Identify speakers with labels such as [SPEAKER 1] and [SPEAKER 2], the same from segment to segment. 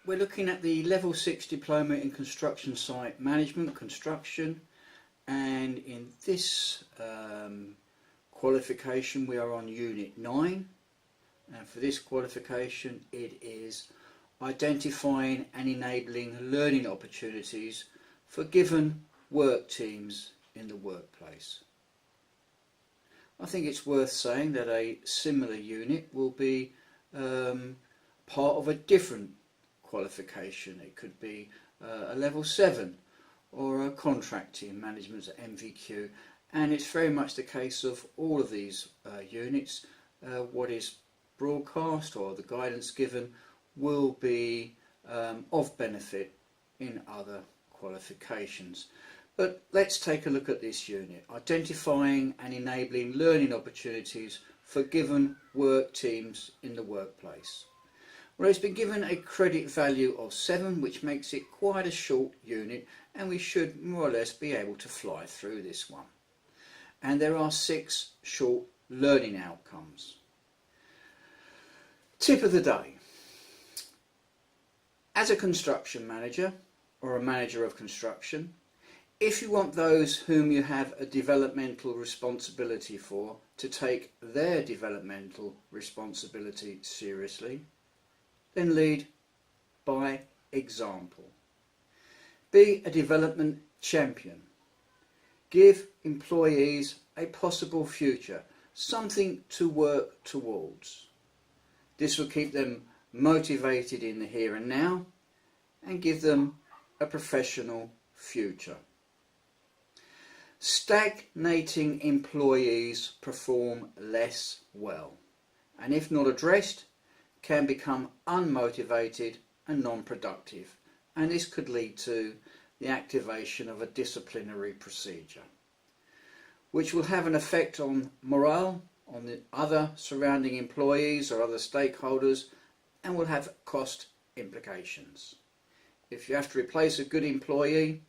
[SPEAKER 1] we're looking at the Level 6 Diploma in Construction Site Management, Construction, and in this qualification we are on Unit 9, and for this qualification it is identifying and enabling learning opportunities for given work teams in the workplace. I think it's worth saying that a similar unit will be part of a different qualification. It could be a level 7 or a contracting management NVQ, and it's very much the case of all of these units. What is broadcast or the guidance given will be of benefit in other qualifications. But let's take a look at this unit, identifying and enabling learning opportunities for given work teams in the workplace. Well, it's been given a credit value of 7, which makes it quite a short unit, and we should more or less be able to fly through this one. And there are 6 short learning outcomes. Tip of the day. As a construction manager or a manager of construction, if you want those whom you have a developmental responsibility for to take their developmental responsibility seriously, then lead by example. Be a development champion. Give employees a possible future, something to work towards. This will keep them motivated in the here and now and give them a professional future. Stagnating employees perform less well, and if not addressed, can become unmotivated and non-productive, and this could lead to the activation of a disciplinary procedure, which will have an effect on morale, on the other surrounding employees or other stakeholders, and will have cost implications. If you have to replace a good employee,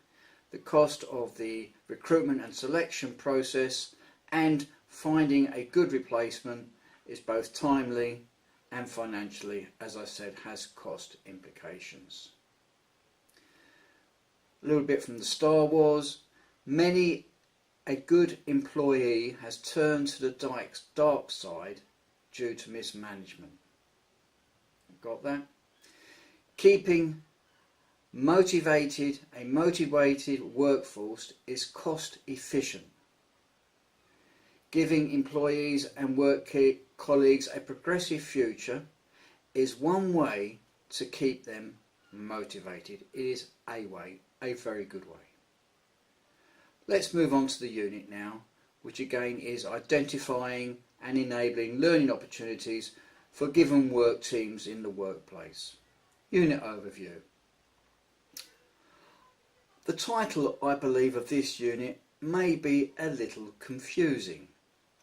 [SPEAKER 1] the cost of the recruitment and selection process and finding a good replacement is both timely and financially, as I said, has cost implications. A little bit from the Star Wars. Many a good employee has turned to the dark side due to mismanagement. Got that? Keeping a motivated workforce is cost efficient. Giving employees and work colleagues a progressive future is one way to keep them motivated. It is a way, a very good way. Let's move on to the unit now, which again is identifying and enabling learning opportunities for given work teams in the workplace. Unit overview. The title, I believe, of this unit may be a little confusing.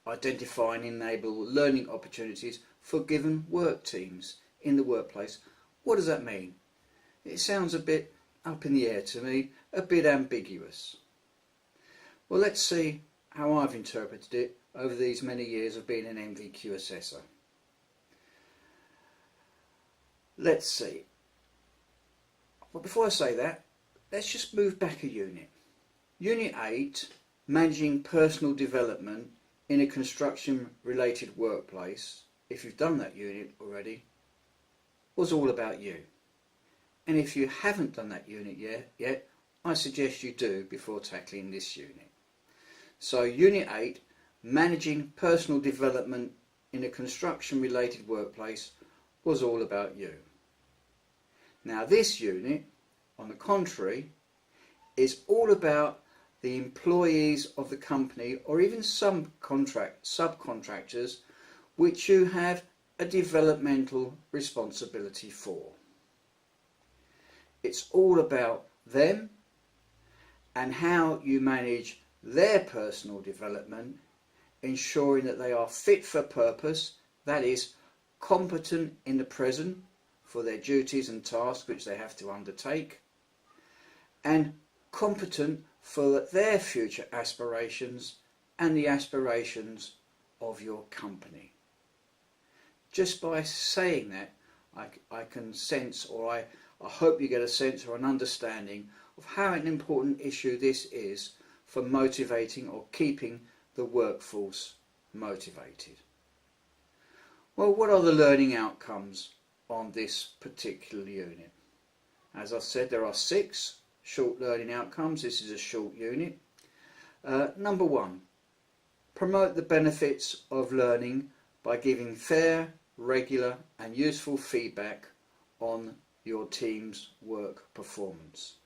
[SPEAKER 1] Identify and enable learning opportunities for given work teams in the workplace. What does that mean? It sounds a bit up in the air to me, a bit ambiguous. Well, let's see how I've interpreted it over these many years of being an NVQ assessor. Let's see. But before I say that, let's just move back a unit. Unit 8, Managing Personal Development in a Construction Related Workplace, if you've done that unit already, was all about you. And if you haven't done that unit yet, I suggest you do before tackling this unit. So Unit 8, Managing Personal Development in a Construction Related Workplace, was all about you. Now this unit, on the contrary, is all about the employees of the company or even some subcontractors which you have a developmental responsibility for. It's all about them and how you manage their personal development, ensuring that they are fit for purpose, that is, competent in the present for their duties and tasks which they have to undertake, and competent for their future aspirations and the aspirations of your company. Just by saying that, I can sense, or I hope you get a sense or an understanding of how an important issue this is for motivating or keeping the workforce motivated. Well, what are the learning outcomes on this particular unit? As I said, there are 6 short learning outcomes. This is a short unit. Number 1, promote the benefits of learning by giving fair, regular and useful feedback on your team's work performance.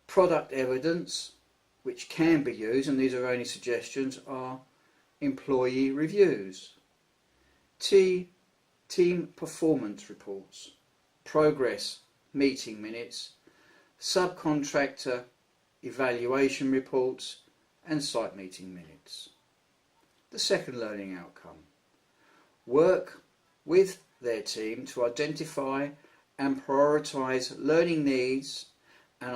[SPEAKER 1] Product evidence, which can be used, and these are only suggestions, are employee reviews, team performance reports, progress meeting minutes, subcontractor evaluation reports and site meeting minutes. The second learning outcome, work with their team to identify and prioritise learning needs and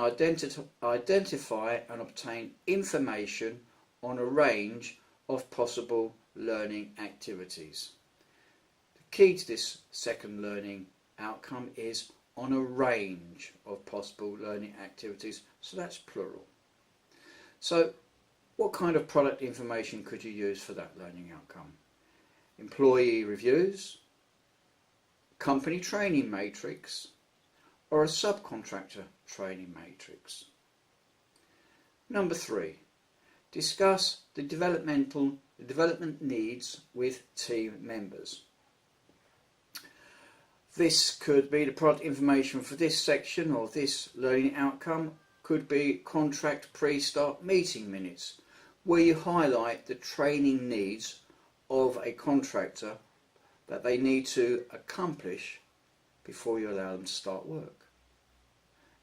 [SPEAKER 1] identify and obtain information on a range of possible learning activities. The key to this second learning outcome is on a range of possible learning activities, so that's plural. So what kind of product information could you use for that learning outcome? Employee reviews, company training matrix, or a subcontractor training matrix. Number 3, discuss the development needs with team members. This could be the product information for this section, or this learning outcome could be contract pre-start meeting minutes, where you highlight the training needs of a contractor that they need to accomplish before you allow them to start work.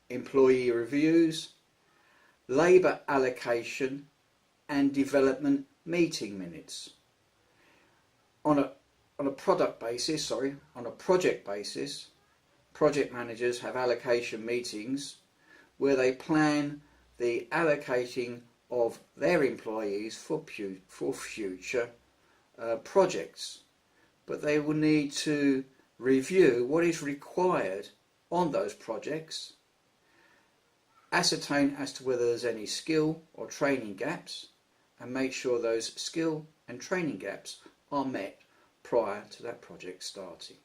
[SPEAKER 1] Employee reviews, labour allocation and development meeting minutes. On a project basis, project managers have allocation meetings where they plan the allocating of their employees for future projects, but they will need to review what is required on those projects, ascertain as to whether there's any skill or training gaps, and make sure those skill and training gaps are met prior to that project starting.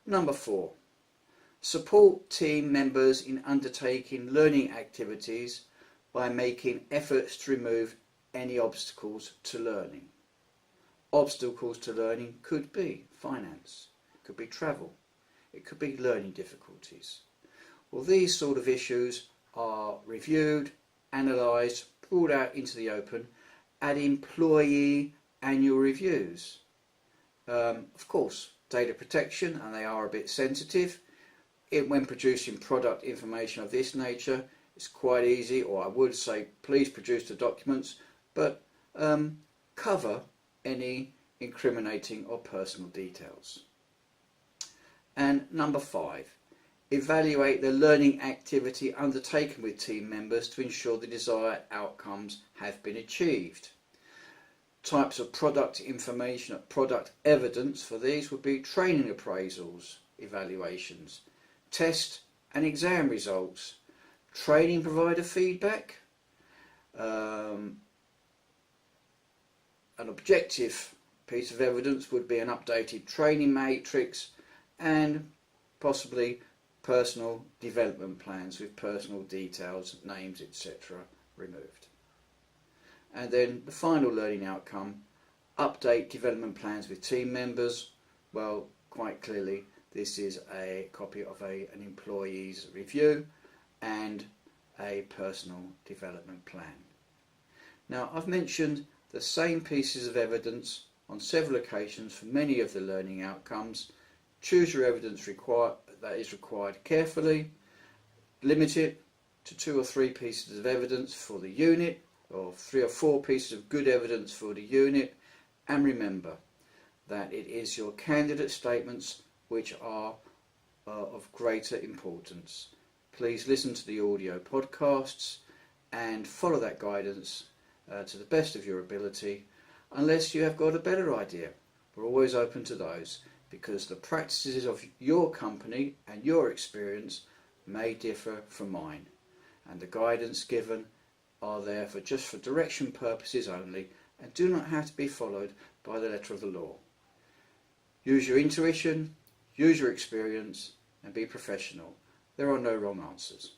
[SPEAKER 1] Number 4, support team members in undertaking learning activities by making efforts to remove any obstacles to learning. Obstacles to learning could be finance, it could be travel, it could be learning difficulties. Well, these sort of issues are reviewed, analysed, brought out into the open at employee annual reviews. Of course, data protection, and they are a bit sensitive. When producing product information of this nature, it's quite easy, or I would say please produce the documents, but cover any incriminating or personal details. And number 5, evaluate the learning activity undertaken with team members to ensure the desired outcomes have been achieved. Types of product information, product evidence for these would be training appraisals, evaluations, test and exam results, training provider feedback, an objective piece of evidence would be an updated training matrix, and possibly personal development plans with personal details, names, etc. removed. And then the final learning outcome, update development plans with team members. Well, quite clearly this is a copy of an employee's review and a personal development plan. Now, I've mentioned the same pieces of evidence on several occasions for many of the learning outcomes. Choose your evidence that is required carefully. Limit it to 2 or 3 pieces of evidence for the unit, or 3 or 4 pieces of good evidence for the unit, and remember that it is your candidate statements which are of greater importance. Please listen to the audio podcasts and follow that guidance to the best of your ability, unless you have got a better idea. We're always open to those. because the practices of your company and your experience may differ from mine, and the guidance given are there for just for direction purposes only and do not have to be followed by the letter of the law. Use your intuition, use your experience, and be professional. There are no wrong answers.